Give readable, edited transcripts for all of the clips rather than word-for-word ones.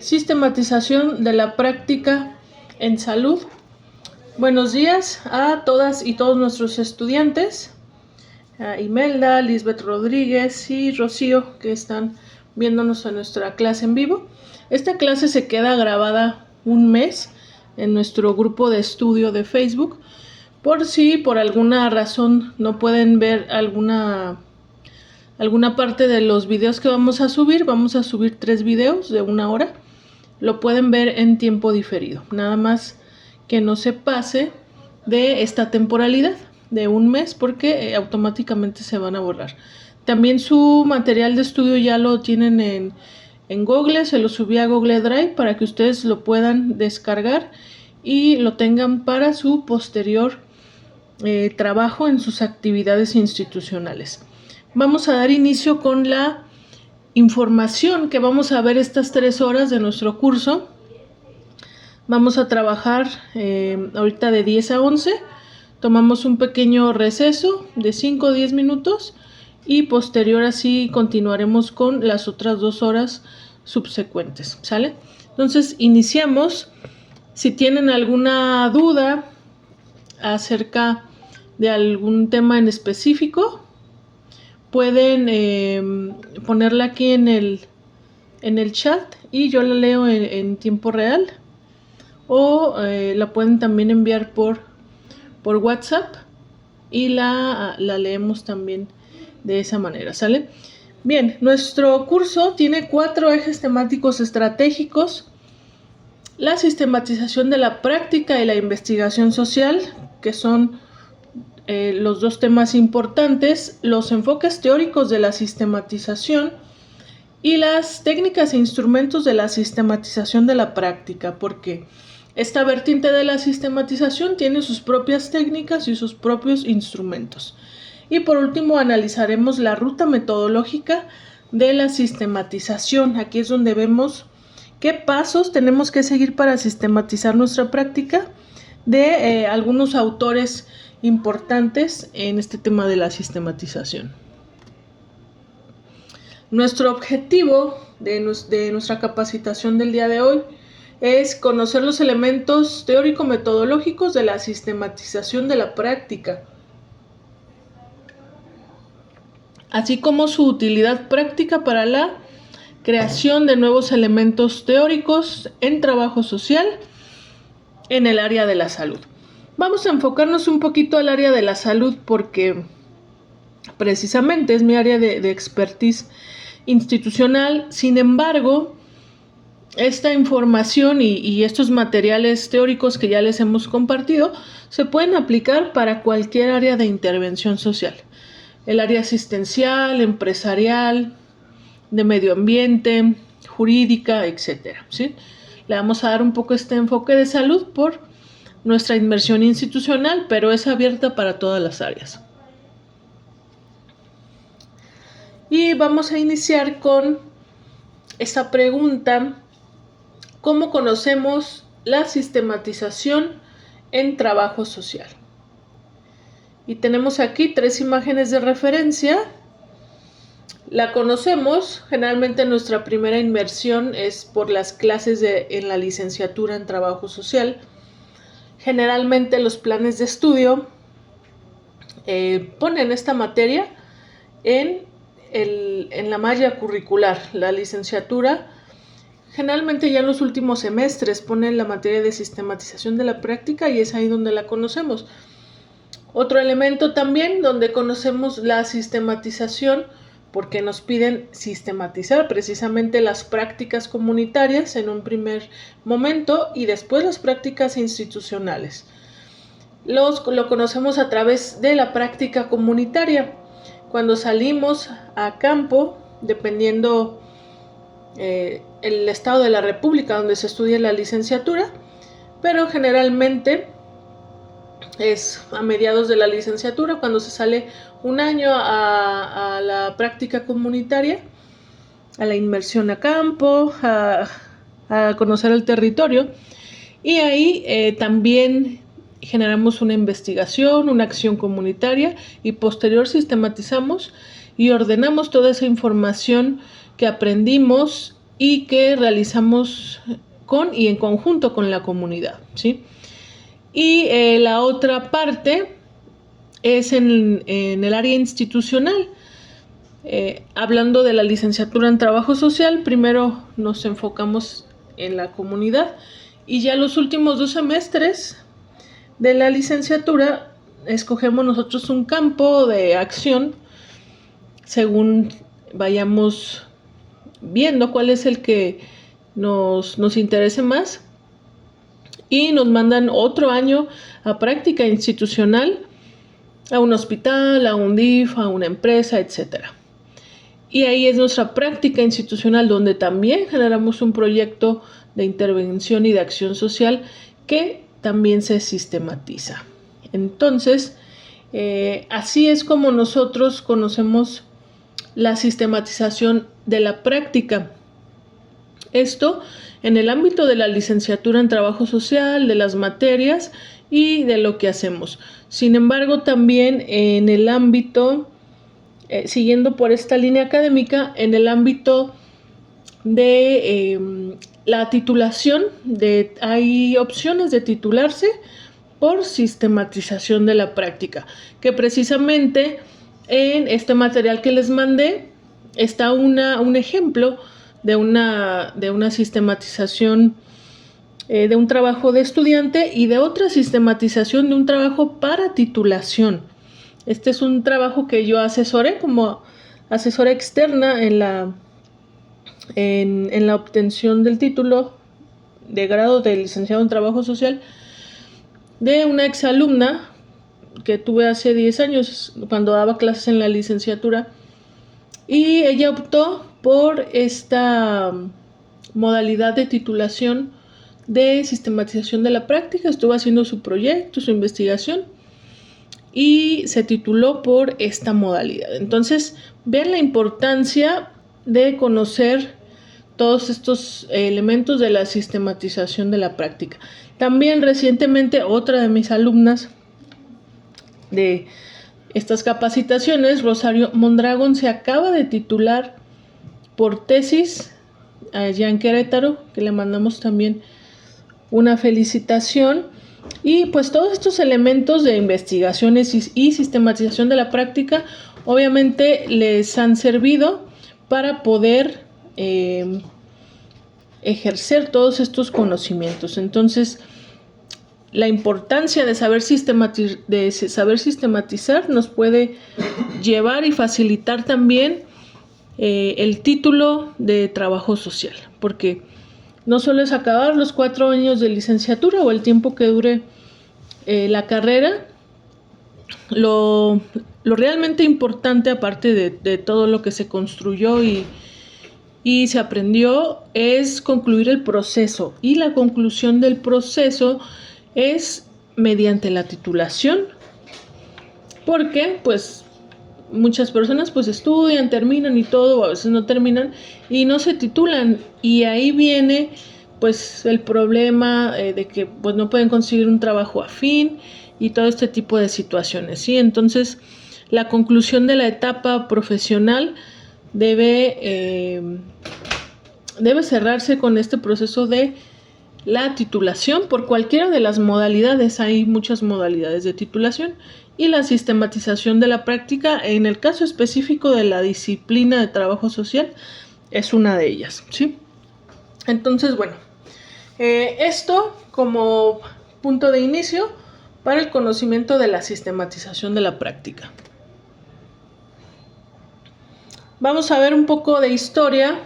Sistematización de la práctica en salud. Buenos días a todas y todos nuestros estudiantes, a Imelda, Lisbeth Rodríguez y Rocío, que están viéndonos en nuestra clase en vivo. Esta clase se queda grabada un mes en nuestro grupo de estudio de Facebook. Por si por alguna razón no pueden ver alguna parte de los videos que vamos a subir 3 videos de 1 hora. Lo pueden ver en tiempo diferido, nada más que no se pase de esta temporalidad de un mes porque automáticamente se van a borrar. También su material de estudio ya lo tienen en Google, se lo subí a Google Drive para que ustedes lo puedan descargar y lo tengan para su posterior trabajo en sus actividades institucionales. Vamos a dar inicio con la información que vamos a ver estas 3 horas de nuestro curso. Vamos a trabajar ahorita de 10 a 11. Tomamos un pequeño receso de 5 o 10 minutos y posterior así continuaremos con las otras 2 horas subsecuentes, ¿sale? Entonces iniciamos. Si tienen alguna duda acerca de algún tema en específico, pueden ponerla aquí en el chat y yo la leo en tiempo real, o la pueden también enviar por WhatsApp y la leemos también de esa manera, ¿sale? Bien, nuestro curso tiene 4 ejes temáticos estratégicos: la sistematización de la práctica y la investigación social, que son los 2 temas importantes, los enfoques teóricos de la sistematización y las técnicas e instrumentos de la sistematización de la práctica, porque esta vertiente de la sistematización tiene sus propias técnicas y sus propios instrumentos. Y por último analizaremos la ruta metodológica de la sistematización. Aquí es donde vemos qué pasos tenemos que seguir para sistematizar nuestra práctica de algunos autores importantes en este tema de la sistematización. Nuestro objetivo de nuestra capacitación del día de hoy es conocer los elementos teórico-metodológicos de la sistematización de la práctica, así como su utilidad práctica para la creación de nuevos elementos teóricos en trabajo social en el área de la salud. Vamos a enfocarnos un poquito al área de la salud porque precisamente es mi área de expertise institucional. Sin embargo, esta información y estos materiales teóricos que ya les hemos compartido se pueden aplicar para cualquier área de intervención social: el área asistencial, empresarial, de medio ambiente, jurídica, etcétera, ¿sí? Le vamos a dar un poco este enfoque de salud por nuestra inmersión institucional, pero es abierta para todas las áreas. Y vamos a iniciar con esta pregunta: ¿cómo conocemos la sistematización en trabajo social? Y tenemos aquí 3 imágenes de referencia. La conocemos, generalmente nuestra primera inmersión es por las clases en la licenciatura en trabajo social. Generalmente los planes de estudio ponen esta materia en la malla curricular. La licenciatura generalmente ya en los últimos semestres ponen la materia de sistematización de la práctica y es ahí donde la conocemos. Otro elemento también donde conocemos la sistematización, porque nos piden sistematizar precisamente las prácticas comunitarias en un primer momento y después las prácticas institucionales. Lo conocemos a través de la práctica comunitaria. Cuando salimos a campo, dependiendo el estado de la República donde se estudia la licenciatura, pero generalmente es a mediados de la licenciatura cuando se sale un año a la práctica comunitaria, a la inmersión a campo, a conocer el territorio, y ahí también generamos una investigación, una acción comunitaria y posterior sistematizamos y ordenamos toda esa información que aprendimos y que realizamos con y en conjunto con la comunidad, ¿sí? Y la otra parte es en el área institucional. Hablando de la licenciatura en Trabajo Social, primero nos enfocamos en la comunidad y ya los últimos 2 semestres de la licenciatura escogemos nosotros un campo de acción según vayamos viendo cuál es el que nos interese más, y nos mandan otro año a práctica institucional, a un hospital, a un DIF, a una empresa, etc. Y ahí es nuestra práctica institucional donde también generamos un proyecto de intervención y de acción social que también se sistematiza. Entonces, así es como nosotros conocemos la sistematización de la práctica. Esto en el ámbito de la licenciatura en Trabajo Social, de las materias y de lo que hacemos. Sin embargo, también en el ámbito, siguiendo por esta línea académica, en el ámbito de la titulación, hay opciones de titularse por sistematización de la práctica, que precisamente en este material que les mandé está un ejemplo de una sistematización de un trabajo de estudiante y de otra sistematización de un trabajo para titulación. Este es un trabajo que yo asesoré como asesora externa en la obtención del título de grado de licenciado en Trabajo Social de una exalumna que tuve hace 10 años cuando daba clases en la licenciatura, y ella optó por esta modalidad de titulación de sistematización de la práctica. Estuvo haciendo su proyecto, su investigación, y se tituló por esta modalidad. Entonces, vean la importancia de conocer todos estos elementos de la sistematización de la práctica. También recientemente otra de mis alumnas de estas capacitaciones, Rosario Mondragón, se acaba de titular por tesis allá en Querétaro, que le mandamos también una felicitación. Y pues todos estos elementos de investigaciones y sistematización de la práctica obviamente les han servido para poder ejercer todos estos conocimientos. Entonces, la importancia de saber sistematizar nos puede llevar y facilitar también el título de trabajo social, porque no solo es acabar los 4 años de licenciatura o el tiempo que dure la carrera. Lo realmente importante, aparte de todo lo que se construyó y se aprendió, es concluir el proceso, y la conclusión del proceso es mediante la titulación, porque pues muchas personas pues estudian, terminan y todo, o a veces no terminan y no se titulan, y ahí viene pues el problema de que pues no pueden conseguir un trabajo afín y todo este tipo de situaciones, ¿sí? Entonces, la conclusión de la etapa profesional debe cerrarse con este proceso de la titulación por cualquiera de las modalidades. Hay muchas modalidades de titulación, y la sistematización de la práctica, en el caso específico de la disciplina de trabajo social, es una de ellas, ¿sí? Entonces, bueno, esto como punto de inicio para el conocimiento de la sistematización de la práctica. Vamos a ver un poco de historia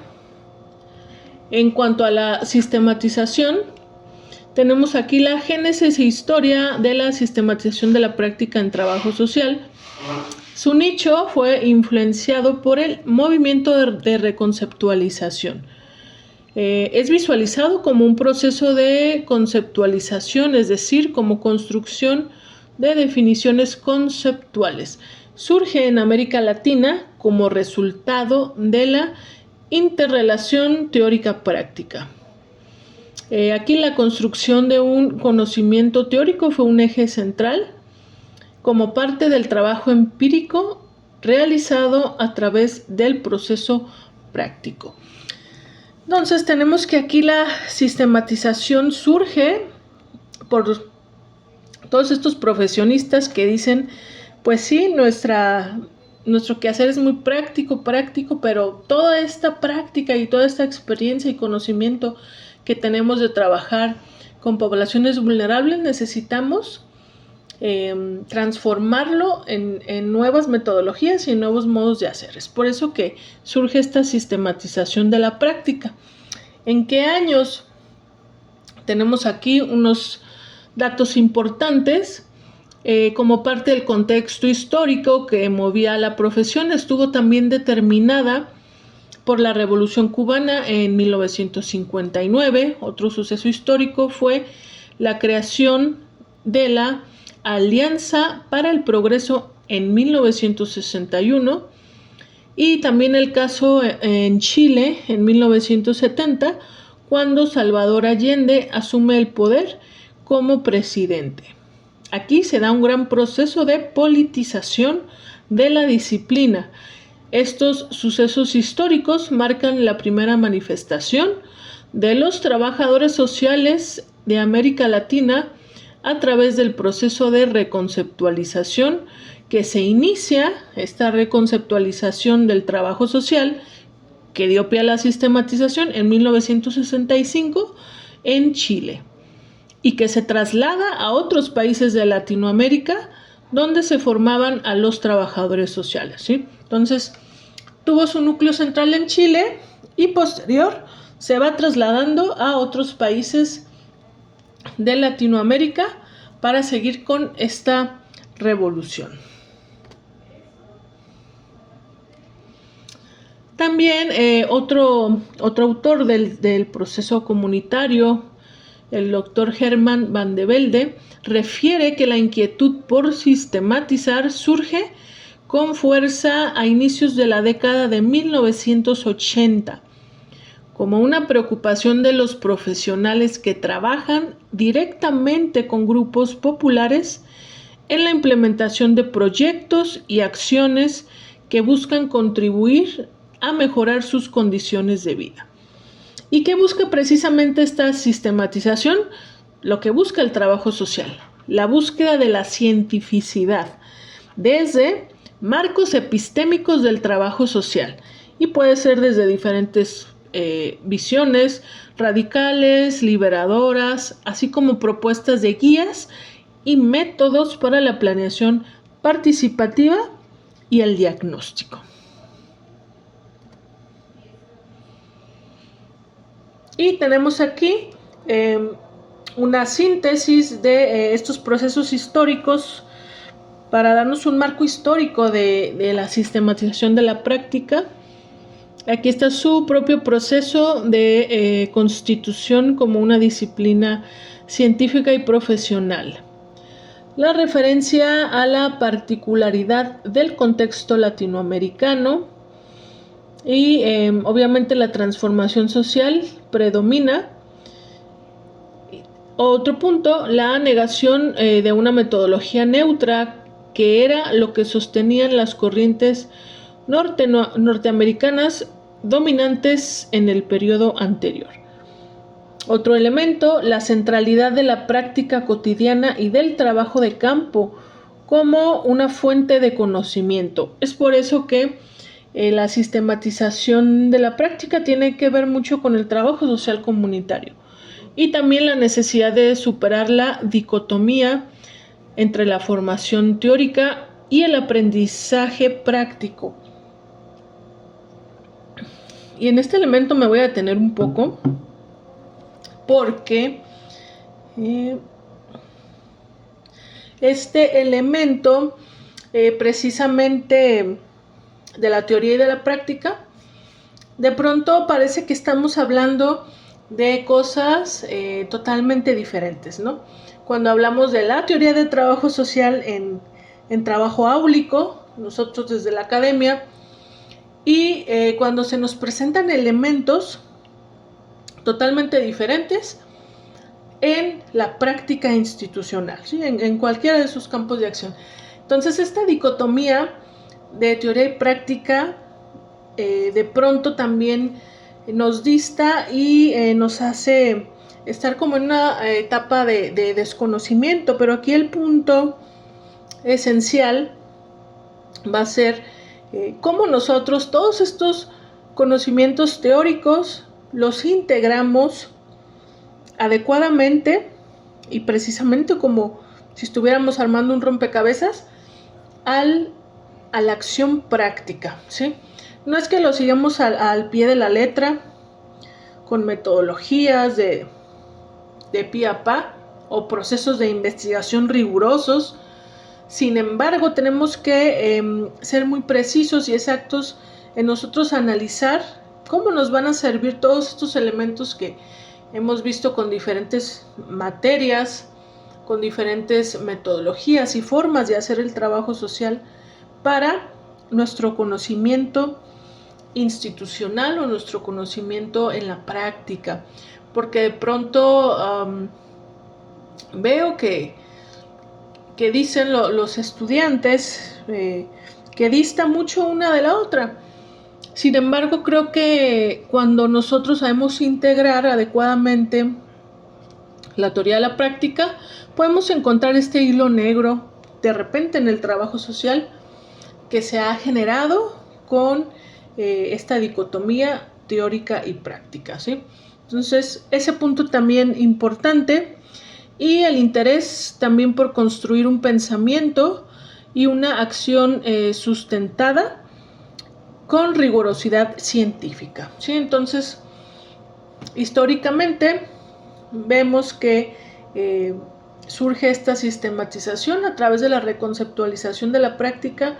en cuanto a la sistematización. Tenemos aquí la génesis e historia de la sistematización de la práctica en trabajo social. Su nicho fue influenciado por el movimiento de reconceptualización. Es visualizado como un proceso de conceptualización, es decir, como construcción de definiciones conceptuales. Surge en América Latina como resultado de la interrelación teórica-práctica. Aquí la construcción de un conocimiento teórico fue un eje central como parte del trabajo empírico realizado a través del proceso práctico. Entonces tenemos que aquí la sistematización surge por todos estos profesionistas que dicen, pues sí, nuestro quehacer es muy práctico, pero toda esta práctica y toda esta experiencia y conocimiento que tenemos de trabajar con poblaciones vulnerables, necesitamos transformarlo en nuevas metodologías y en nuevos modos de hacer. Es por eso que surge esta sistematización de la práctica. ¿En qué años? Tenemos aquí unos datos importantes. Como parte del contexto histórico que movía a la profesión, estuvo también determinada por la Revolución Cubana en 1959. Otro suceso histórico fue la creación de la Alianza para el Progreso en 1961 y también el caso en Chile en 1970, cuando Salvador Allende asume el poder como presidente. Aquí se da un gran proceso de politización de la disciplina. Estos sucesos históricos marcan la primera manifestación de los trabajadores sociales de América Latina a través del proceso de reconceptualización que se inicia, esta reconceptualización del trabajo social que dio pie a la sistematización en 1965 en Chile y que se traslada a otros países de Latinoamérica donde se formaban a los trabajadores sociales, ¿sí? Entonces, tuvo su núcleo central en Chile y posterior se va trasladando a otros países de Latinoamérica para seguir con esta revolución. También otro autor del proceso comunitario, el doctor Herman Van de Velde, refiere que la inquietud por sistematizar surge con fuerza a inicios de la década de 1980, como una preocupación de los profesionales que trabajan directamente con grupos populares en la implementación de proyectos y acciones que buscan contribuir a mejorar sus condiciones de vida. ¿Y qué busca precisamente esta sistematización? Lo que busca el trabajo social, la búsqueda de la cientificidad, desde marcos epistémicos del trabajo social, y puede ser desde diferentes visiones radicales, liberadoras, así como propuestas de guías y métodos para la planeación participativa y el diagnóstico. Y tenemos aquí una síntesis de estos procesos históricos para darnos un marco histórico de la sistematización de la práctica. Aquí está su propio proceso de constitución como una disciplina científica y profesional. La referencia a la particularidad del contexto latinoamericano y obviamente la transformación social predomina. Otro punto, la negación de una metodología neutra, que era lo que sostenían las corrientes norteamericanas dominantes en el periodo anterior. Otro elemento, la centralidad de la práctica cotidiana y del trabajo de campo como una fuente de conocimiento. Es por eso que la sistematización de la práctica tiene que ver mucho con el trabajo social comunitario y también la necesidad de superar la dicotomía entre la formación teórica y el aprendizaje práctico. Y en este elemento me voy a detener un poco porque este elemento precisamente de la teoría y de la práctica, de pronto parece que estamos hablando de cosas totalmente diferentes, ¿no? Cuando hablamos de la teoría de trabajo social en trabajo áulico, nosotros desde la academia, y cuando se nos presentan elementos totalmente diferentes en la práctica institucional, ¿sí? en cualquiera de sus campos de acción. Entonces, esta dicotomía de teoría y práctica de pronto también nos dista y nos hace estar como en una etapa de desconocimiento, pero aquí el punto esencial va a ser cómo nosotros todos estos conocimientos teóricos los integramos adecuadamente y precisamente como si estuviéramos armando un rompecabezas a la acción práctica, ¿sí? No es que lo sigamos al pie de la letra con metodologías de pie a pa o procesos de investigación rigurosos. Sin embargo, tenemos que ser muy precisos y exactos en nosotros analizar cómo nos van a servir todos estos elementos que hemos visto con diferentes materias, con diferentes metodologías y formas de hacer el trabajo social para nuestro conocimiento institucional o nuestro conocimiento en la práctica. Porque de pronto veo que dicen los estudiantes que dista mucho una de la otra. Sin embargo, creo que cuando nosotros sabemos integrar adecuadamente la teoría de la práctica, podemos encontrar este hilo negro de repente en el trabajo social que se ha generado con esta dicotomía teórica y práctica, ¿sí? Entonces, ese punto también importante. Y el interés también por construir un pensamiento y una acción sustentada con rigurosidad científica, ¿sí? Entonces, históricamente vemos que surge esta sistematización a través de la reconceptualización de la práctica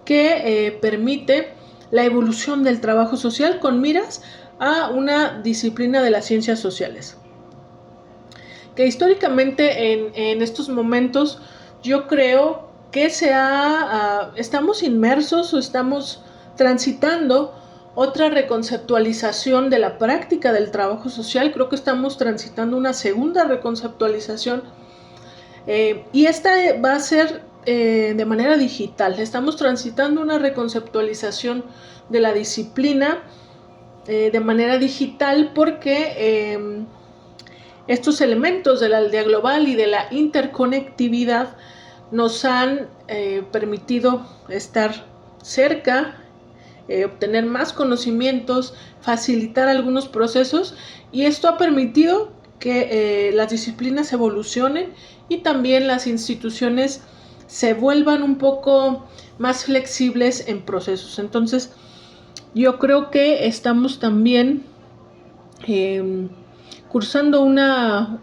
que permite la evolución del trabajo social con miras a una disciplina de las ciencias sociales. Que históricamente en estos momentos yo creo que estamos inmersos o estamos transitando otra reconceptualización de la práctica del trabajo social. Creo que estamos transitando una segunda reconceptualización y esta va a ser de manera digital. Estamos transitando una reconceptualización de la disciplina de manera digital porque estos elementos de la aldea global y de la interconectividad nos han permitido estar cerca, obtener más conocimientos, facilitar algunos procesos, y esto ha permitido que las disciplinas evolucionen y también las instituciones se vuelvan un poco más flexibles en procesos. Entonces, yo creo que estamos también cursando una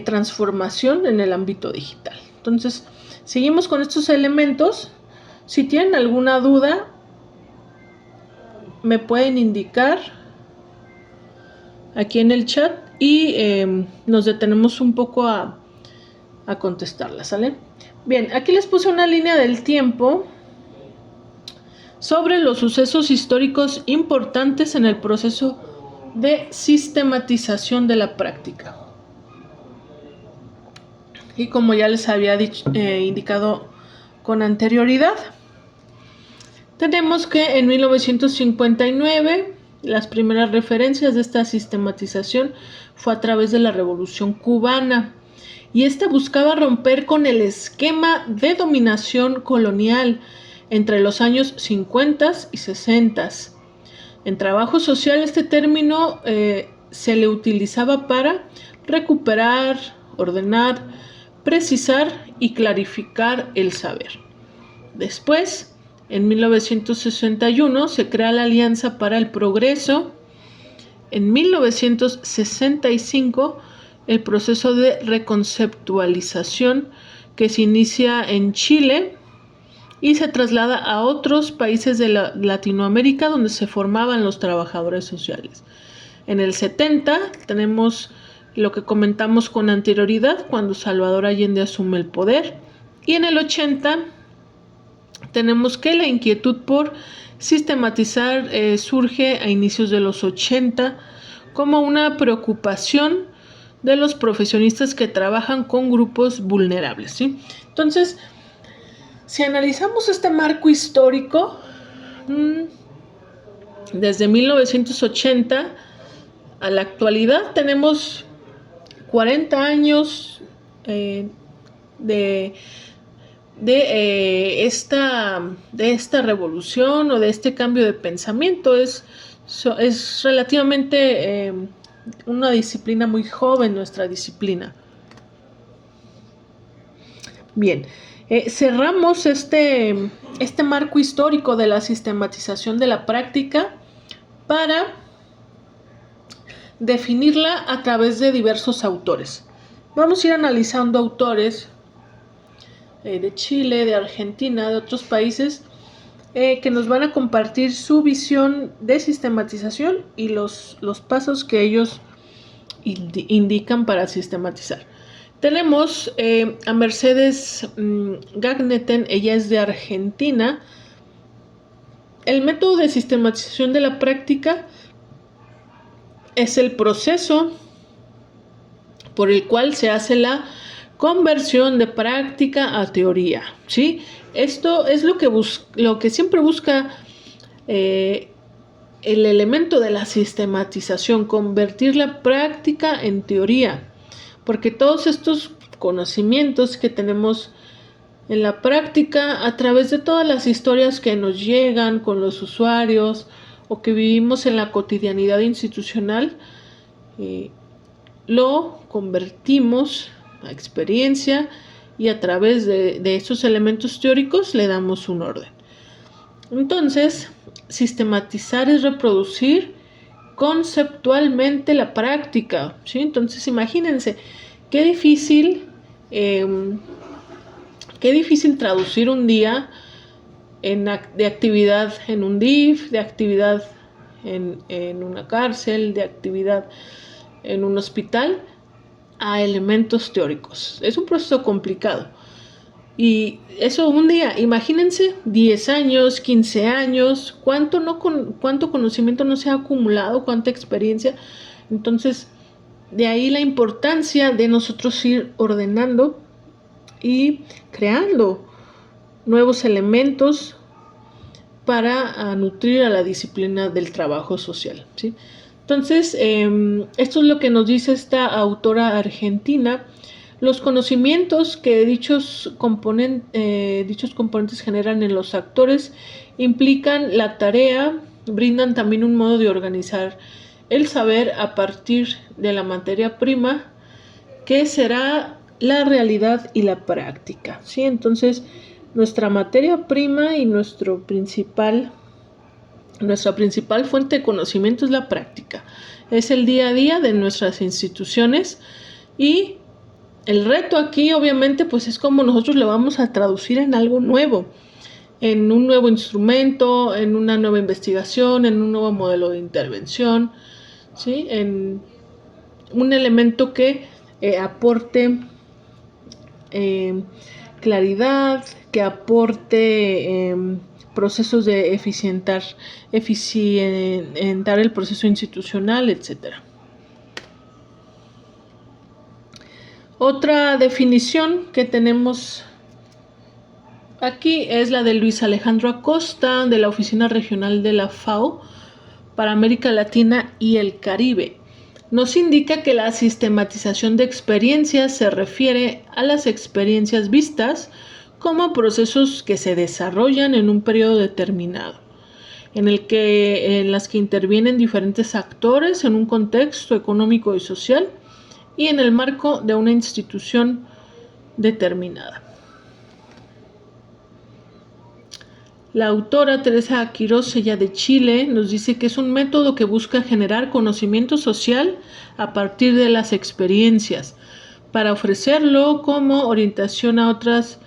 transformación en el ámbito digital. Entonces, seguimos con estos elementos. Si tienen alguna duda, me pueden indicar aquí en el chat y nos detenemos un poco a contestarlas, ¿sale? Bien, aquí les puse una línea del tiempo sobre los sucesos históricos importantes en el proceso de sistematización de la práctica. Y como ya les había indicado con anterioridad, tenemos que en 1959 las primeras referencias de esta sistematización fue a través de la Revolución Cubana, y esta buscaba romper con el esquema de dominación colonial entre los años 50 y 60. En trabajo social este término se le utilizaba para recuperar, ordenar, precisar y clarificar el saber. Después, en 1961 se crea la Alianza para el Progreso. En 1965 el proceso de reconceptualización que se inicia en Chile y se traslada a otros países de Latinoamérica donde se formaban los trabajadores sociales. En el 70 tenemos lo que comentamos con anterioridad, cuando Salvador Allende asume el poder, y en el 80 tenemos que la inquietud por sistematizar surge a inicios de los 80 como una preocupación de los profesionistas que trabajan con grupos vulnerables, ¿sí? Entonces, si analizamos este marco histórico, Desde 1980 a la actualidad tenemos 40 años de esta revolución o de este cambio de pensamiento. Es relativamente una disciplina muy joven, nuestra disciplina. Bien, cerramos este marco histórico de la sistematización de la práctica para definirla a través de diversos autores. Vamos a ir analizando autores de Chile, de Argentina, de otros países, que nos van a compartir su visión de sistematización y los pasos que ellos indican para sistematizar. Tenemos a Mercedes Gagneten, ella es de Argentina. El método de sistematización de la práctica es el proceso por el cual se hace la conversión de práctica a teoría, ¿sí? Esto es lo que siempre busca el elemento de la sistematización, convertir la práctica en teoría, porque todos estos conocimientos que tenemos en la práctica, a través de todas las historias que nos llegan con los usuarios o que vivimos en la cotidianidad institucional, lo convertimos a experiencia y a través de esos elementos teóricos le damos un orden. Entonces, sistematizar es reproducir conceptualmente la práctica, ¿sí? Entonces, imagínense, qué difícil traducir un día de actividad en un DIF, de actividad en una cárcel, de actividad en un hospital, a elementos teóricos. Es un proceso complicado. Y eso un día, imagínense, 10 años, 15 años, cuánto conocimiento no se ha acumulado, cuánta experiencia. Entonces, de ahí la importancia de nosotros ir ordenando y creando nuevos elementos para nutrir a la disciplina del trabajo social, ¿sí? Entonces, esto es lo que nos dice esta autora argentina. Los conocimientos que dichos componentes generan en los actores implican la tarea, brindan también un modo de organizar el saber a partir de la materia prima, que será la realidad y la práctica, ¿sí? Entonces, nuestra materia prima y nuestra principal fuente de conocimiento es la práctica. Es el día a día de nuestras instituciones, y el reto aquí obviamente pues es cómo nosotros lo vamos a traducir en algo nuevo, en un nuevo instrumento, en una nueva investigación, en un nuevo modelo de intervención, ¿sí? En un elemento que aporte claridad, que aporte procesos de eficientar el proceso institucional, etc. Otra definición que tenemos aquí es la de Luis Alejandro Acosta, de la Oficina Regional de la FAO para América Latina y el Caribe. Nos indica que la sistematización de experiencias se refiere a las experiencias vistas como procesos que se desarrollan en un periodo determinado, en las que intervienen diferentes actores en un contexto económico y social y en el marco de una institución determinada. La autora Teresa Quirós, ella de Chile, nos dice que es un método que busca generar conocimiento social a partir de las experiencias, para ofrecerlo como orientación a otras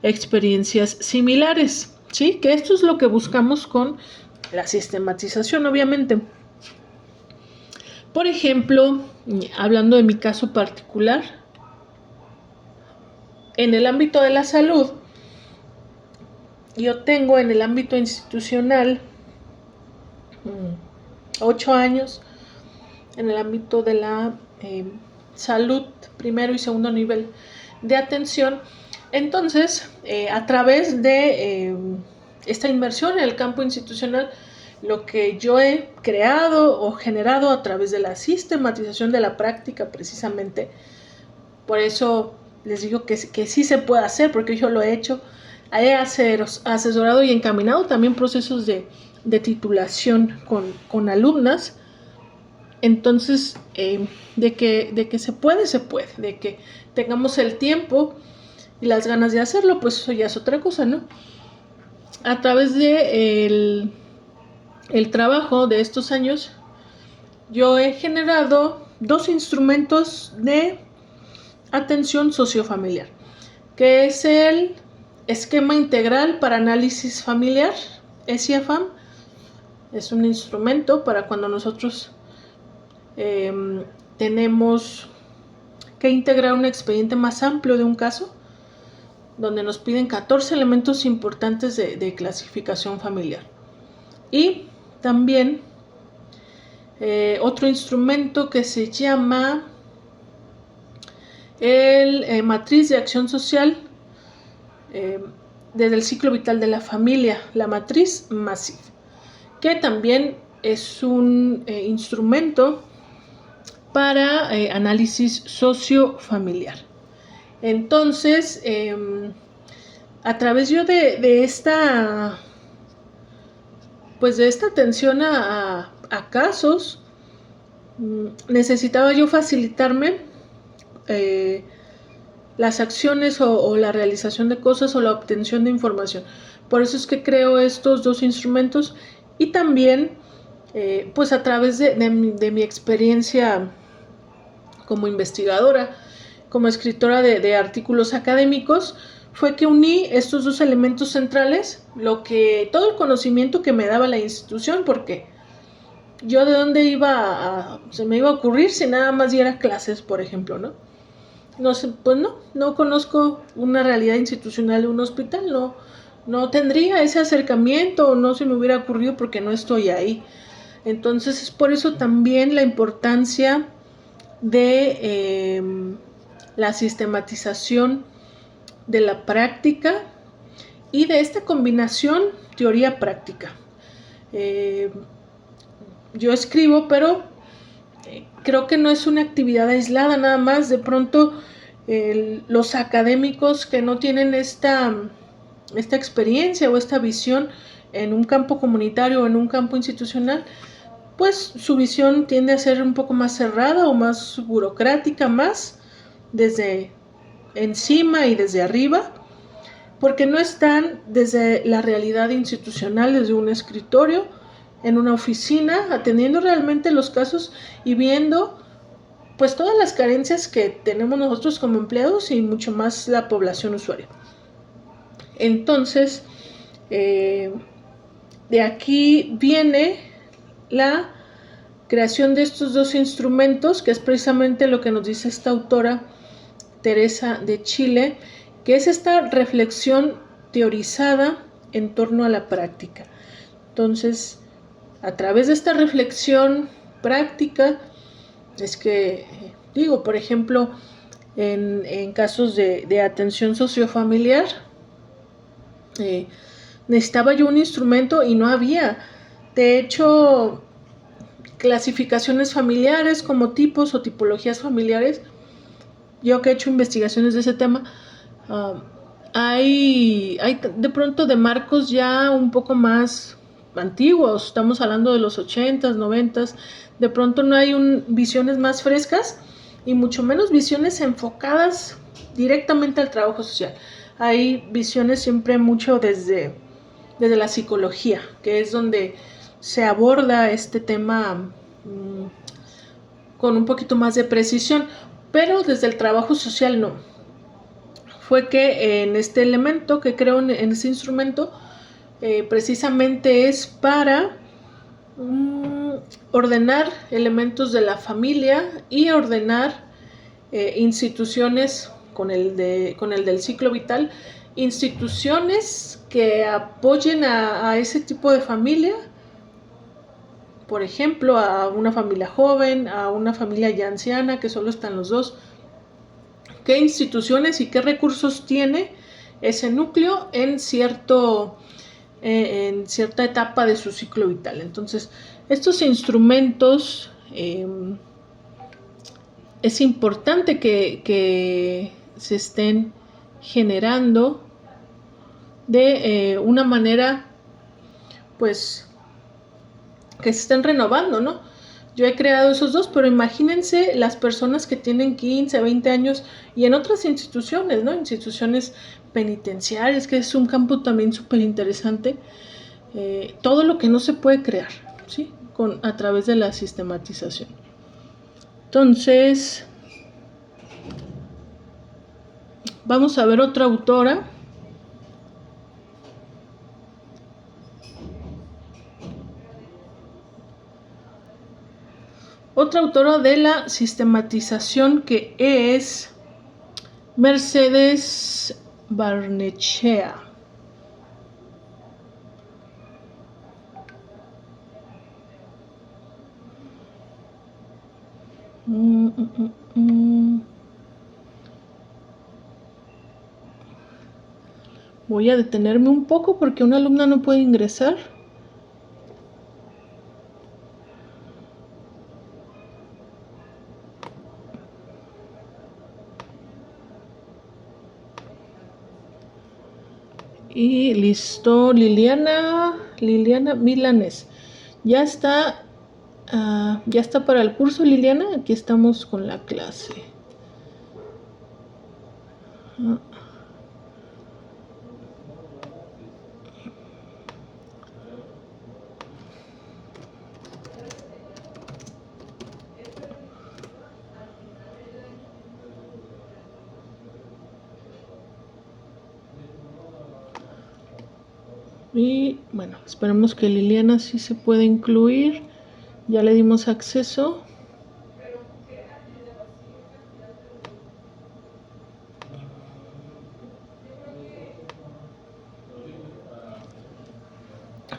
experiencias similares, ¿sí? Que esto es lo que buscamos con la sistematización, obviamente. Por ejemplo, hablando de mi caso particular, en el ámbito de la salud, yo tengo en el ámbito institucional 8 años en el ámbito de la salud, primero y segundo nivel de atención. Entonces, a través de esta inmersión en el campo institucional, lo que yo he creado o generado a través de la sistematización de la práctica precisamente. Por eso les digo que sí se puede hacer, porque yo lo he hecho. He asesorado y encaminado también procesos de titulación con alumnas. Entonces, de que se puede, de que tengamos el tiempo y las ganas de hacerlo, pues eso ya es otra cosa, ¿no? A través de el trabajo de estos años, yo he generado 2 instrumentos de atención sociofamiliar, que es el Esquema Integral para Análisis Familiar, ESIAFAM. Es un instrumento para cuando nosotros tenemos que integrar un expediente más amplio de un caso, donde nos piden 14 elementos importantes de clasificación familiar. Y también otro instrumento que se llama el Matriz de Acción Social desde el ciclo vital de la familia, la matriz MASIF, que también es un instrumento para análisis sociofamiliar. Entonces, a través yo de esta atención a casos, necesitaba yo facilitarme las acciones o la realización de cosas o la obtención de información. Por eso es que creo estos 2 instrumentos, y también pues a través de mi experiencia como investigadora, como escritora de artículos académicos, fue que uní estos 2 elementos centrales, todo el conocimiento que me daba la institución, porque yo de dónde se me iba a ocurrir si nada más diera clases, por ejemplo, ¿no? No sé, pues no conozco una realidad institucional de un hospital, no tendría ese acercamiento, no se me hubiera ocurrido porque no estoy ahí. Entonces es por eso también la importancia de la sistematización de la práctica y de esta combinación teoría-práctica. Yo escribo, pero creo que no es una actividad aislada nada más. De pronto los académicos que no tienen esta experiencia o esta visión en un campo comunitario o en un campo institucional, pues su visión tiende a ser un poco más cerrada o más burocrática, más desde encima y desde arriba, porque no están desde la realidad institucional, desde un escritorio, en una oficina, atendiendo realmente los casos y viendo pues todas las carencias que tenemos nosotros como empleados y mucho más la población usuaria. Entonces, de aquí viene la creación de estos 2 instrumentos, que es precisamente lo que nos dice esta autora Teresa de Chile, que es esta reflexión teorizada en torno a la práctica. Entonces, a través de esta reflexión práctica, es que digo, por ejemplo, en casos de atención sociofamiliar, necesitaba yo un instrumento y no había. De hecho, clasificaciones familiares como tipos o tipologías familiares, yo que he hecho investigaciones de ese tema, hay de pronto de marcos ya un poco más antiguos, estamos hablando de los 80s, 90s, de pronto no hay visiones más frescas y mucho menos visiones enfocadas directamente al trabajo social. Hay visiones siempre mucho desde la psicología, que es donde se aborda este tema con un poquito más de precisión, pero desde el trabajo social no. Fue que en este elemento que creo en este instrumento, precisamente es para ordenar elementos de la familia y ordenar instituciones con el del ciclo vital, instituciones que apoyen a ese tipo de familia, por ejemplo, a una familia joven, a una familia ya anciana, que solo están los dos. ¿Qué instituciones y qué recursos tiene ese núcleo en cierto en cierta etapa de su ciclo vital. Entonces, estos instrumentos es importante que se estén generando de una manera, pues, que se estén renovando, ¿no? Yo he creado esos dos, pero imagínense las personas que tienen 15, 20 años y en otras instituciones, ¿no? Instituciones penitenciarias, que es un campo también súper interesante. Todo lo que no se puede crear, ¿sí? A través de la sistematización. Entonces, vamos a ver otra autora. Otra autora de la sistematización, que es Mercedes Barnechea. Voy a detenerme un poco porque una alumna no puede ingresar. Y listo, Liliana Milanes. Ya está para el curso, Liliana. Aquí estamos con la clase. Y bueno, esperemos que Liliana sí se pueda incluir. Ya le dimos acceso.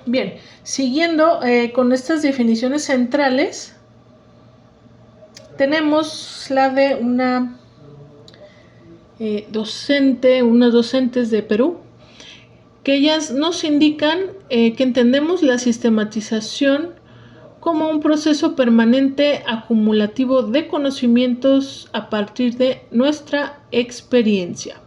Bien, siguiendo con estas definiciones centrales, tenemos la de una unas docentes de Perú, que ellas nos indican que entendemos la sistematización como un proceso permanente acumulativo de conocimientos a partir de nuestra experiencia.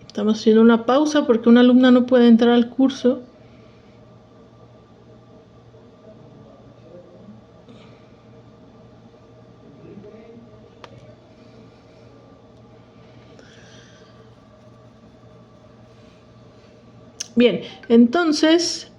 Estamos haciendo una pausa porque una alumna no puede entrar al curso. Bien, entonces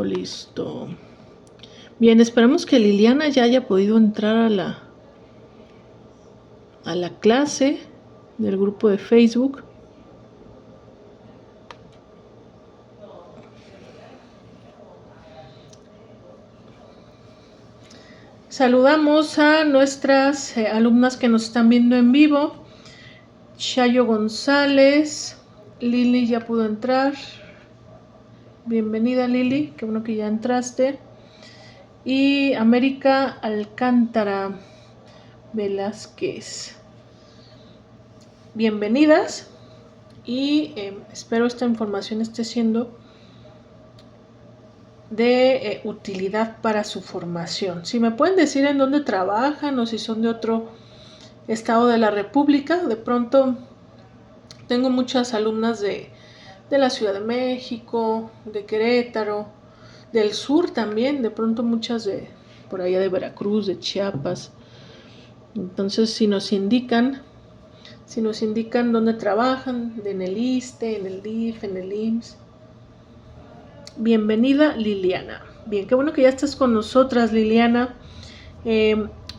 listo. Bien, esperamos que Liliana ya haya podido entrar a la clase del grupo de Facebook. Saludamos a nuestras alumnas que nos están viendo en vivo. Shayo González. Lili ya pudo entrar. Bienvenida, Lili, qué bueno que ya entraste. Y América Alcántara Velázquez. Bienvenidas y espero esta información esté siendo de utilidad para su formación. Si me pueden decir en dónde trabajan o si son de otro estado de la República. De pronto tengo muchas alumnas de la Ciudad de México, de Querétaro, del sur también, de pronto muchas de por allá de Veracruz, de Chiapas. Entonces, si nos indican dónde trabajan, en el ISSSTE, en el DIF, en el IMSS. Bienvenida, Liliana. Bien, qué bueno que ya estás con nosotras, Liliana.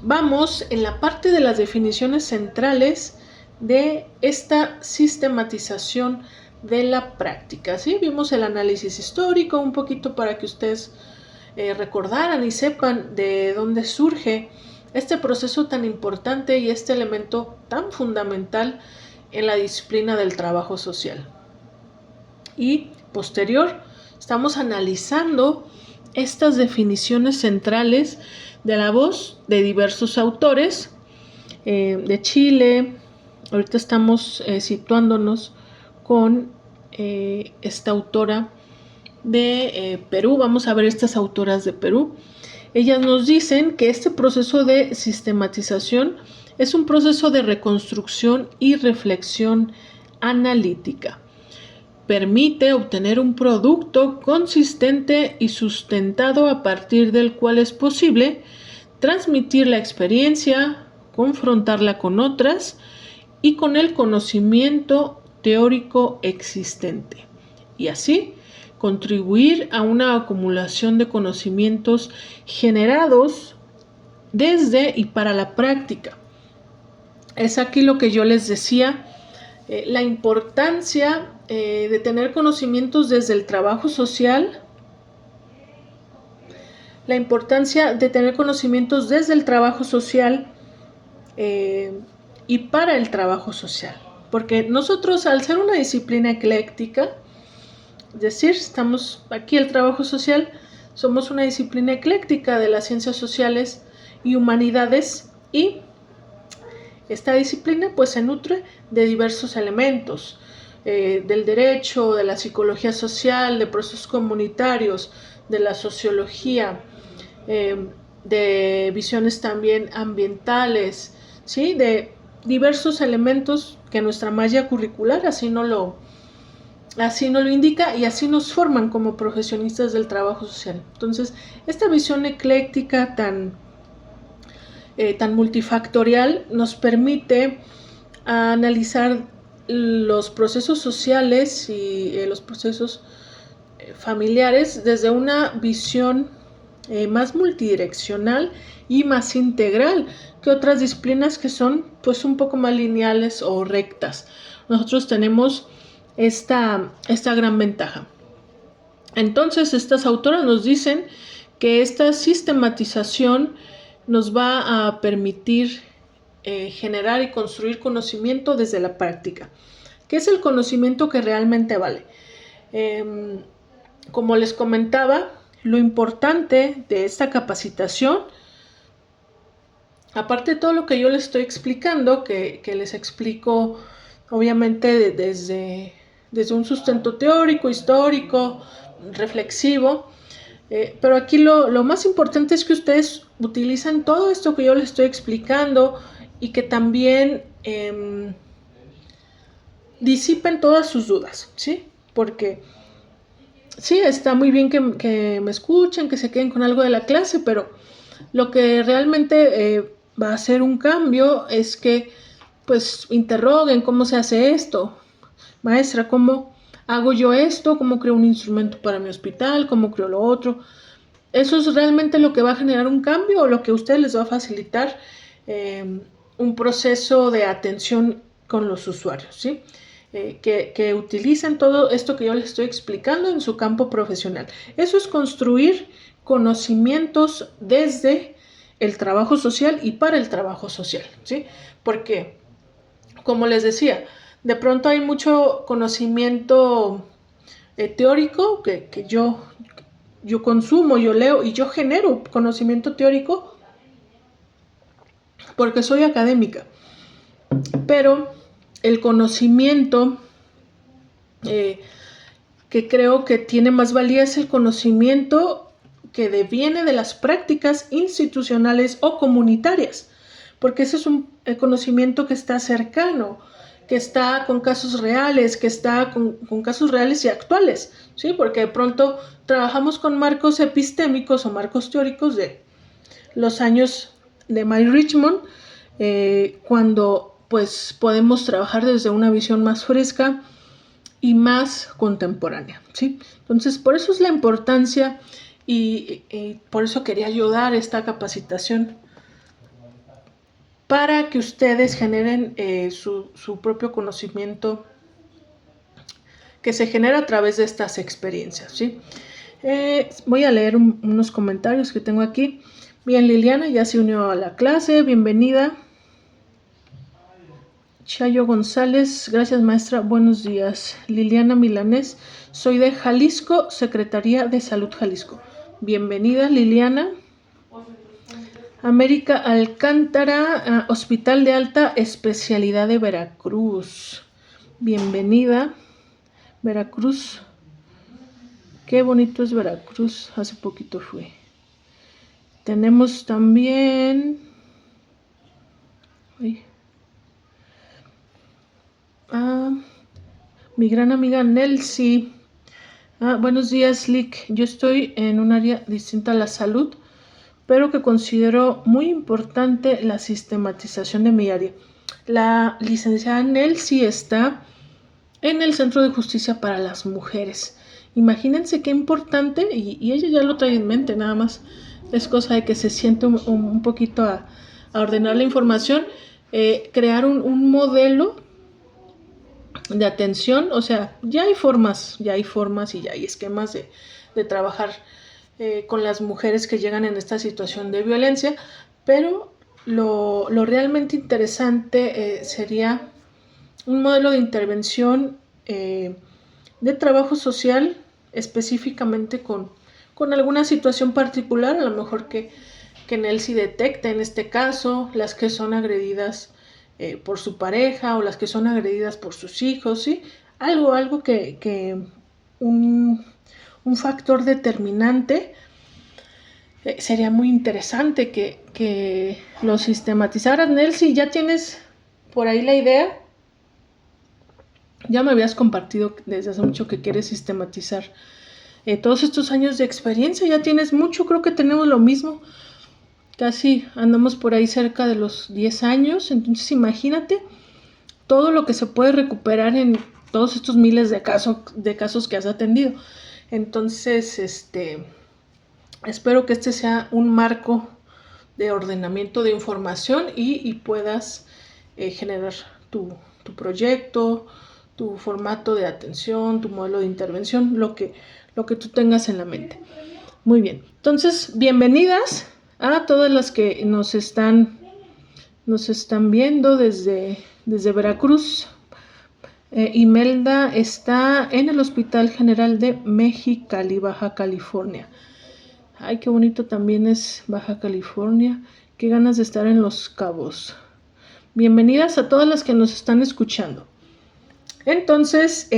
Vamos en la parte de las definiciones centrales de esta sistematización de la práctica, ¿sí? Vimos el análisis histórico un poquito para que ustedes recordaran y sepan de dónde surge este proceso tan importante y este elemento tan fundamental en la disciplina del trabajo social. Y posterior, estamos analizando estas definiciones centrales de la voz de diversos autores de Chile. Ahorita estamos situándonos con esta autora de Perú. Vamos a ver estas autoras de Perú. Ellas nos dicen que este proceso de sistematización es un proceso de reconstrucción y reflexión analítica. Permite obtener un producto consistente y sustentado a partir del cual es posible transmitir la experiencia, confrontarla con otras y con el conocimiento teórico existente. Y así contribuir a una acumulación de conocimientos generados desde y para la práctica. Es aquí lo que yo les decía, la importancia de tener conocimientos desde el trabajo social, la importancia de tener conocimientos desde el trabajo social y para el trabajo social. Porque nosotros, al ser una disciplina ecléctica, es decir, estamos aquí el trabajo social, somos una disciplina ecléctica de las ciencias sociales y humanidades, y esta disciplina pues se nutre de diversos elementos, del derecho, de la psicología social, de procesos comunitarios, de la sociología, de visiones también ambientales, ¿sí? De diversos elementos que nuestra malla curricular así no lo indica y así nos forman como profesionistas del trabajo social. Entonces, esta visión ecléctica tan multifactorial nos permite analizar los procesos sociales y los procesos familiares desde una visión más multidireccional y más integral que otras disciplinas que son pues un poco más lineales o rectas. Nosotros tenemos esta gran ventaja. Entonces, estas autoras nos dicen que esta sistematización nos va a permitir generar y construir conocimiento desde la práctica. ¿Qué es el conocimiento que realmente vale? Como les comentaba, lo importante de esta capacitación, aparte de todo lo que yo les estoy explicando, que les explico obviamente desde un sustento teórico, histórico, reflexivo, pero aquí lo más importante es que ustedes utilicen todo esto que yo les estoy explicando y que también disipen todas sus dudas, ¿sí? Porque sí, está muy bien que me escuchen, que se queden con algo de la clase, pero lo que realmente va a hacer un cambio es que pues interroguen cómo se hace esto. Maestra, ¿cómo hago yo esto? ¿Cómo creo un instrumento para mi hospital? ¿Cómo creo lo otro? ¿Eso es realmente lo que va a generar un cambio o lo que a ustedes les va a facilitar un proceso de atención con los usuarios, ¿sí? Que utilicen todo esto que yo les estoy explicando en su campo profesional. Eso es construir conocimientos desde el trabajo social y para el trabajo social, ¿sí? Porque, como les decía, de pronto hay mucho conocimiento teórico que yo consumo, yo leo y yo genero conocimiento teórico porque soy académica. Pero el conocimiento que creo que tiene más valía es el conocimiento que deviene de las prácticas institucionales o comunitarias, porque ese es un conocimiento que está cercano, que está con casos reales, que está con casos reales y actuales, ¿sí? Porque de pronto trabajamos con marcos epistémicos o marcos teóricos de los años de Mary Richmond, cuando pues podemos trabajar desde una visión más fresca y más contemporánea, ¿sí? Entonces, por eso es la importancia y por eso quería ayudar esta capacitación para que ustedes generen su propio conocimiento que se genera a través de estas experiencias, ¿sí? Voy a leer unos comentarios que tengo aquí. Bien, Liliana ya se unió a la clase, bienvenida. Chayo González, gracias maestra, buenos días. Liliana Milanés, soy de Jalisco, Secretaría de Salud Jalisco. Bienvenida, Liliana. América Alcántara, Hospital de Alta Especialidad de Veracruz. Bienvenida, Veracruz. Qué bonito es Veracruz, hace poquito fui. Tenemos también... mi gran amiga Nelsie. Buenos días, Lick. Yo estoy en un área distinta a la salud, pero que considero muy importante la sistematización de mi área. La licenciada Nelsie está en el Centro de Justicia para las Mujeres. Imagínense qué importante, y ella ya lo trae en mente, nada más es cosa de que se siente un poquito a ordenar la información, crear un modelo de atención. O sea, ya hay formas y ya hay esquemas de trabajar con las mujeres que llegan en esta situación de violencia, pero lo realmente interesante sería un modelo de intervención de trabajo social específicamente con alguna situación particular, a lo mejor que Nelsie detecte en este caso, las que son agredidas por su pareja o las que son agredidas por sus hijos, ¿sí? Algo que un factor determinante. Sería muy interesante que lo sistematizaras. Nelsie, ¿ya tienes por ahí la idea? Ya me habías compartido desde hace mucho que quieres sistematizar todos estos años de experiencia. Ya tienes mucho, creo que tenemos lo mismo. Casi andamos por ahí cerca de los 10 años. Entonces imagínate todo lo que se puede recuperar en todos estos miles de casos que has atendido. Entonces, espero que este sea un marco de ordenamiento de información y puedas generar tu proyecto, tu formato de atención, tu modelo de intervención, lo que tú tengas en la mente. Muy bien, entonces bienvenidas a todas las que nos están viendo desde Veracruz. Imelda está en el Hospital General de Mexicali, Baja California. Ay, qué bonito también es Baja California. Qué ganas de estar en Los Cabos. Bienvenidas a todas las que nos están escuchando. Entonces,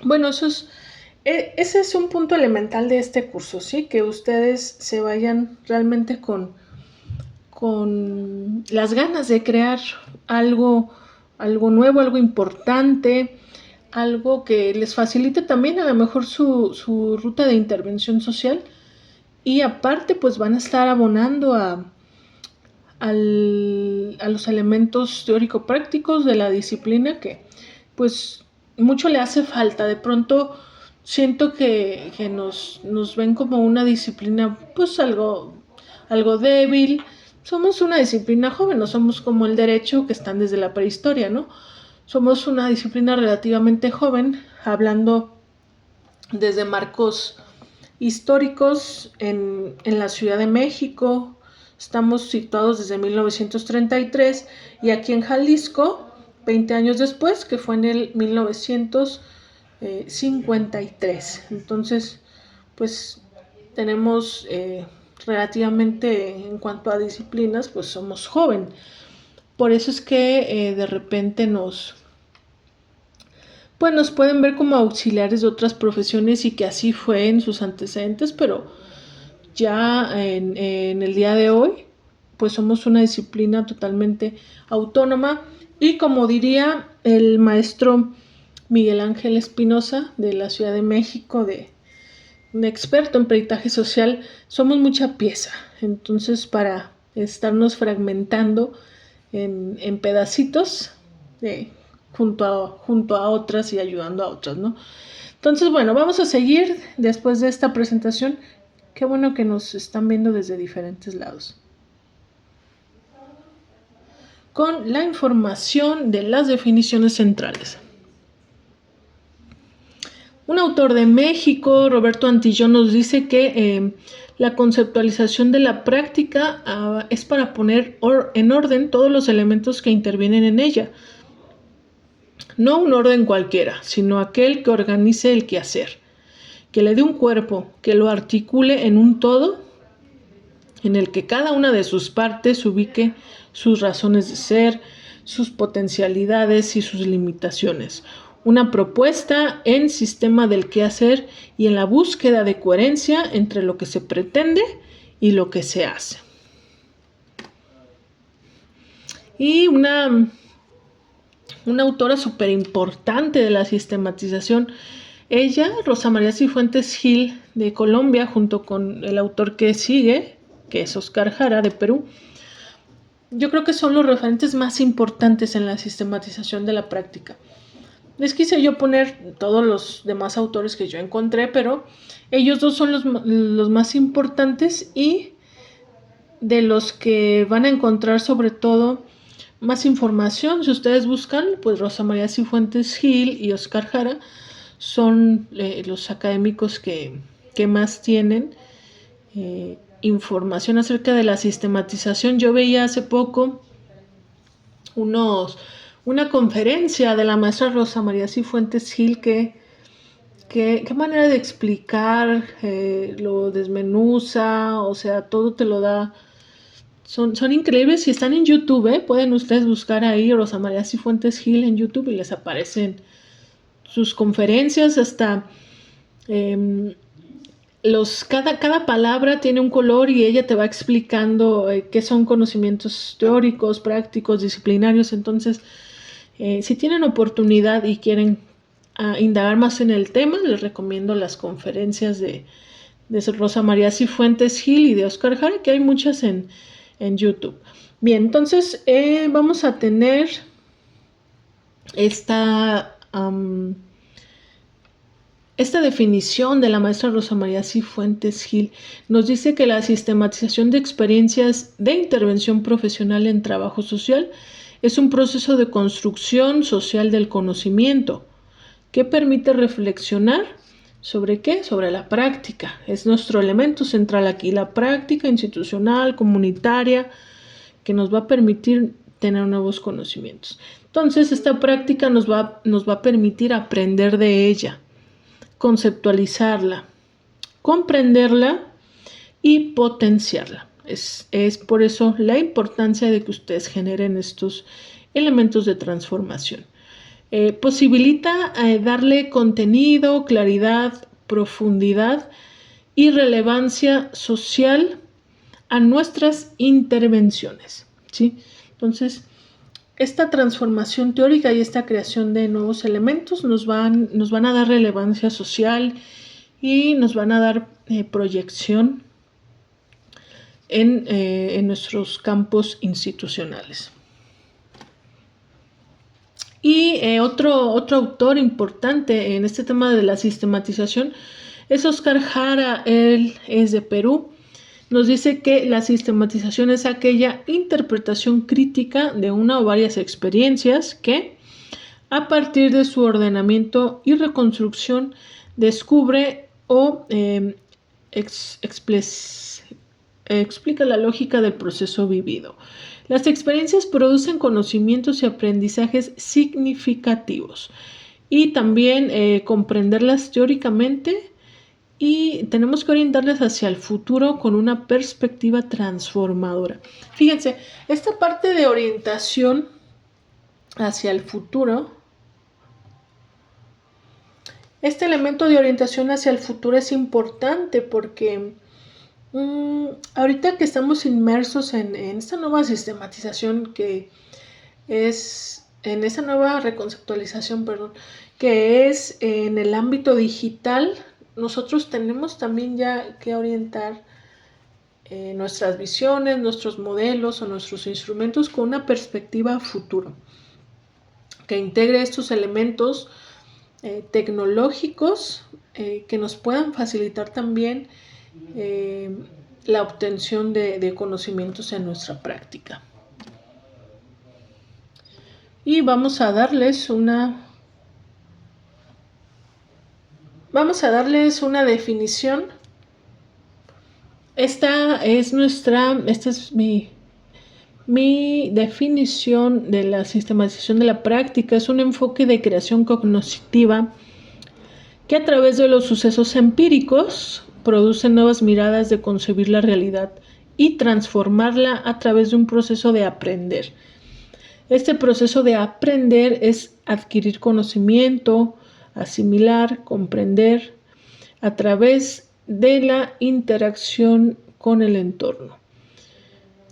bueno, ese es un punto elemental de este curso, ¿sí? Que ustedes se vayan realmente con las ganas de crear algo nuevo, algo importante, algo que les facilite también a lo mejor su ruta de intervención social, y aparte pues van a estar abonando a los elementos teórico-prácticos de la disciplina que pues mucho le hace falta. De pronto siento que nos ven como una disciplina pues algo débil. Somos una disciplina joven, no somos como el derecho que están desde la prehistoria, ¿no? Somos una disciplina relativamente joven, hablando desde marcos históricos en la Ciudad de México. Estamos situados desde 1933 y aquí en Jalisco, 20 años después, que fue en el 1953. Entonces, pues tenemos relativamente, en cuanto a disciplinas, pues somos joven. Por eso es que de repente nos pueden ver como auxiliares de otras profesiones y que así fue en sus antecedentes, pero ya en el día de hoy, pues somos una disciplina totalmente autónoma y, como diría el maestro Miguel Ángel Espinosa de la Ciudad de México, un experto en peritaje social, somos mucha pieza. Entonces, para estarnos fragmentando en pedacitos junto a otras y ayudando a otras, ¿no? Entonces, bueno, vamos a seguir después de esta presentación. Qué bueno que nos están viendo desde diferentes lados. Con la información de las definiciones centrales. Un autor de México, Roberto Antillón, nos dice que la conceptualización de la práctica es para poner en orden todos los elementos que intervienen en ella. No un orden cualquiera, sino aquel que organice el quehacer, que le dé un cuerpo, que lo articule en un todo, en el que cada una de sus partes ubique sus razones de ser, sus potencialidades y sus limitaciones. Una propuesta en sistema del quehacer y en la búsqueda de coherencia entre lo que se pretende y lo que se hace. Y una autora súper importante de la sistematización, ella, Rosa María Cifuentes Gil, de Colombia, junto con el autor que sigue, que es Oscar Jara, de Perú. Yo creo que son los referentes más importantes en la sistematización de la práctica. Les quise yo poner todos los demás autores que yo encontré, pero ellos dos son los más importantes y de los que van a encontrar sobre todo más información. Si ustedes buscan, pues Rosa María Cifuentes Gil y Oscar Jara son los académicos que más tienen información acerca de la sistematización. Yo veía hace poco una conferencia de la maestra Rosa María Cifuentes Gil qué manera de explicar, lo desmenuza, o sea, todo te lo da. Son increíbles. Si están en YouTube, pueden ustedes buscar ahí Rosa María Cifuentes Gil en YouTube y les aparecen sus conferencias, hasta cada palabra tiene un color y ella te va explicando qué son conocimientos teóricos, prácticos, disciplinarios. Entonces, si tienen oportunidad y quieren indagar más en el tema, les recomiendo las conferencias de Rosa María Cifuentes Gil y de Oscar Jara, que hay muchas en YouTube. Bien, entonces vamos a tener esta definición de la maestra Rosa María Cifuentes Gil. Nos dice que la sistematización de experiencias de intervención profesional en trabajo social es un proceso de construcción social del conocimiento que permite reflexionar ¿sobre qué? Sobre la práctica. Es nuestro elemento central aquí, la práctica institucional, comunitaria, que nos va a permitir tener nuevos conocimientos. Entonces, esta práctica nos va a permitir aprender de ella, conceptualizarla, comprenderla y potenciarla. Es por eso la importancia de que ustedes generen estos elementos de transformación. Posibilita darle contenido, claridad, profundidad y relevancia social a nuestras intervenciones, ¿sí? Entonces, esta transformación teórica y esta creación de nuevos elementos nos van a dar relevancia social y nos van a dar proyección en nuestros campos institucionales. Y otro autor importante en este tema de la sistematización es Oscar Jara. Él es de Perú. Nos dice que la sistematización es aquella interpretación crítica de una o varias experiencias que, a partir de su ordenamiento y reconstrucción, descubre o explica la lógica del proceso vivido. Las experiencias producen conocimientos y aprendizajes significativos y también comprenderlas teóricamente, y tenemos que orientarlas hacia el futuro con una perspectiva transformadora. Fíjense, esta parte de orientación hacia el futuro, este elemento de orientación hacia el futuro es importante porque ahorita que estamos inmersos en esta nueva sistematización que es, en esa nueva reconceptualización, perdón, que es en el ámbito digital, nosotros tenemos también ya que orientar nuestras visiones, nuestros modelos o nuestros instrumentos con una perspectiva a futuro, que integre estos elementos tecnológicos que nos puedan facilitar también la obtención de conocimientos en nuestra práctica. Y vamos a darles una definición. Esta es mi definición de la sistematización de la práctica. Es un enfoque de creación cognitiva que a través de los sucesos empíricos produce nuevas miradas de concebir la realidad y transformarla a través de un proceso de aprender. Este proceso de aprender es adquirir conocimiento, asimilar, comprender a través de la interacción con el entorno.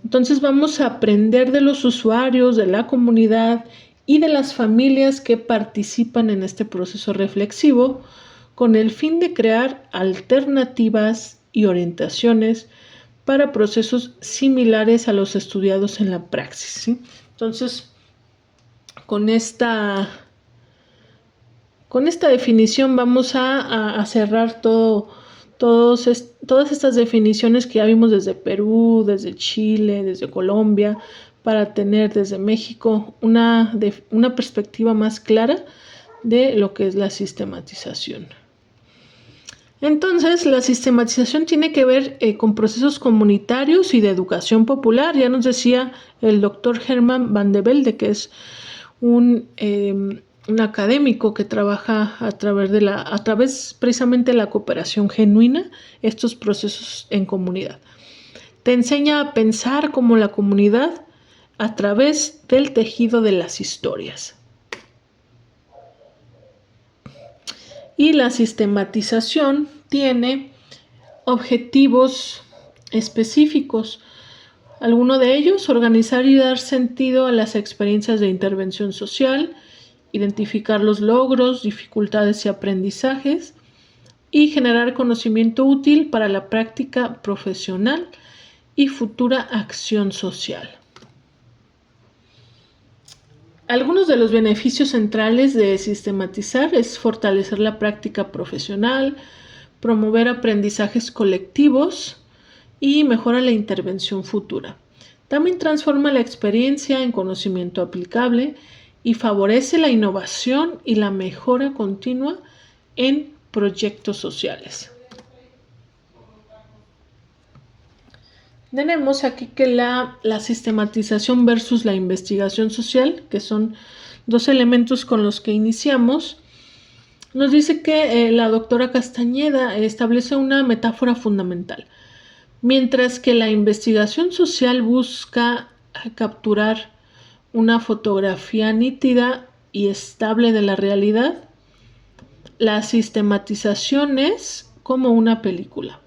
Entonces vamos a aprender de los usuarios, de la comunidad y de las familias que participan en este proceso reflexivo con el fin de crear alternativas y orientaciones para procesos similares a los estudiados en la praxis, ¿sí? Entonces, con esta definición vamos a cerrar todas estas definiciones que ya vimos desde Perú, desde Chile, desde Colombia, para tener desde México una perspectiva más clara de lo que es la sistematización. Entonces, la sistematización tiene que ver con procesos comunitarios y de educación popular. Ya nos decía el doctor Herman van de Velde, que es un académico que trabaja a través precisamente de la cooperación genuina, estos procesos en comunidad. Te enseña a pensar como la comunidad a través del tejido de las historias. Y la sistematización tiene objetivos específicos. Alguno de ellos, organizar y dar sentido a las experiencias de intervención social, identificar los logros, dificultades y aprendizajes, y generar conocimiento útil para la práctica profesional y futura acción social. Algunos de los beneficios centrales de sistematizar es fortalecer la práctica profesional, promover aprendizajes colectivos y mejora la intervención futura. También transforma la experiencia en conocimiento aplicable y favorece la innovación y la mejora continua en proyectos sociales. Tenemos aquí que la sistematización versus la investigación social, que son dos elementos con los que iniciamos. Nos dice que la doctora Castañeda establece una metáfora fundamental. Mientras que la investigación social busca capturar una fotografía nítida y estable de la realidad, la sistematización es como una película.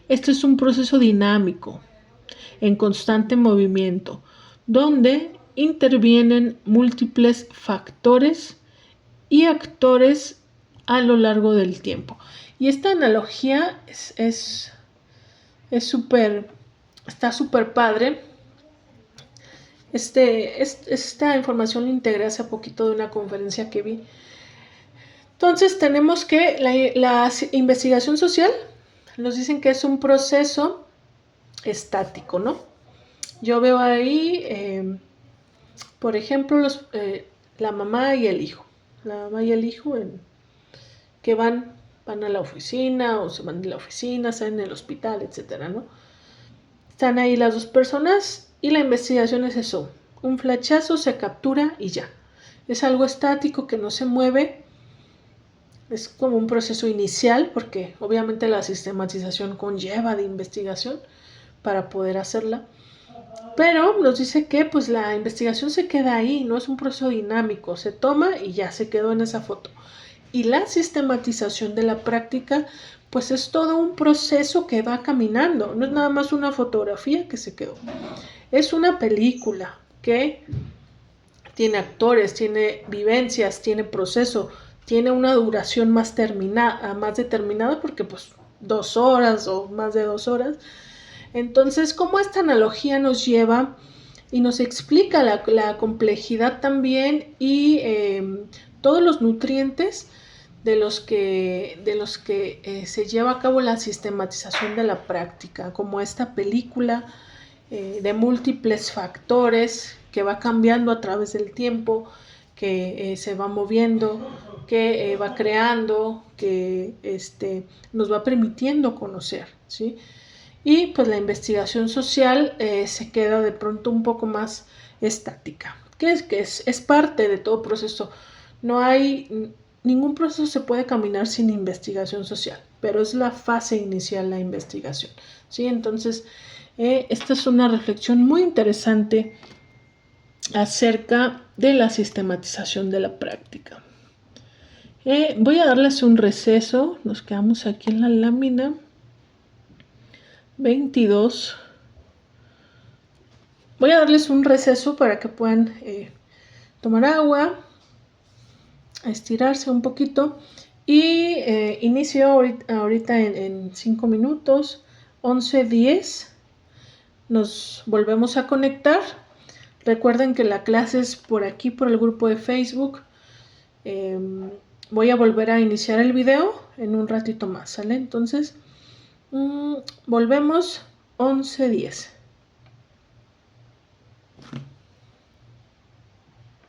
Este es un proceso dinámico, en constante movimiento, donde intervienen múltiples factores y actores a lo largo del tiempo. Y esta analogía está súper padre. Esta información la integré hace poquito de una conferencia que vi. Entonces tenemos que la investigación social nos dicen que es un proceso estático, ¿no? Yo veo ahí, por ejemplo, la mamá y el hijo. La mamá y el hijo que van a la oficina o se van de la oficina, salen del hospital, etcétera, ¿no? Están ahí las dos personas y la investigación es eso. Un flechazo, se captura y ya. Es algo estático que no se mueve. Es como un proceso inicial porque obviamente la sistematización conlleva de investigación para poder hacerla. Pero nos dice que pues la investigación se queda ahí, no es un proceso dinámico. Se toma y ya se quedó en esa foto. Y la sistematización de la práctica pues es todo un proceso que va caminando. No es nada más una fotografía que se quedó. Es una película que tiene actores, tiene vivencias, tiene proceso, tiene una duración más determinada porque pues 2 horas o más de 2 horas. Entonces, ¿cómo esta analogía nos lleva y nos explica la complejidad también y todos los nutrientes de los que se lleva a cabo la sistematización de la práctica, como esta película de múltiples factores que va cambiando a través del tiempo, que se va moviendo, que va creando, que nos va permitiendo conocer, ¿sí? Y pues la investigación social se queda de pronto un poco más estática, que es parte de todo proceso. No hay ningún proceso se puede caminar sin investigación social, pero es la fase inicial la investigación, ¿sí? Entonces, esta es una reflexión muy interesante acerca de la sistematización de la práctica. Voy a darles un receso, nos quedamos aquí en la lámina 22. Voy a darles un receso para que puedan tomar agua, estirarse un poquito y inicio ahorita en 5 minutos, 11:10. Nos volvemos a conectar. Recuerden que la clase es por aquí, por el grupo de Facebook. Voy a volver a iniciar el video en un ratito más, ¿sale? Entonces, volvemos 11:10.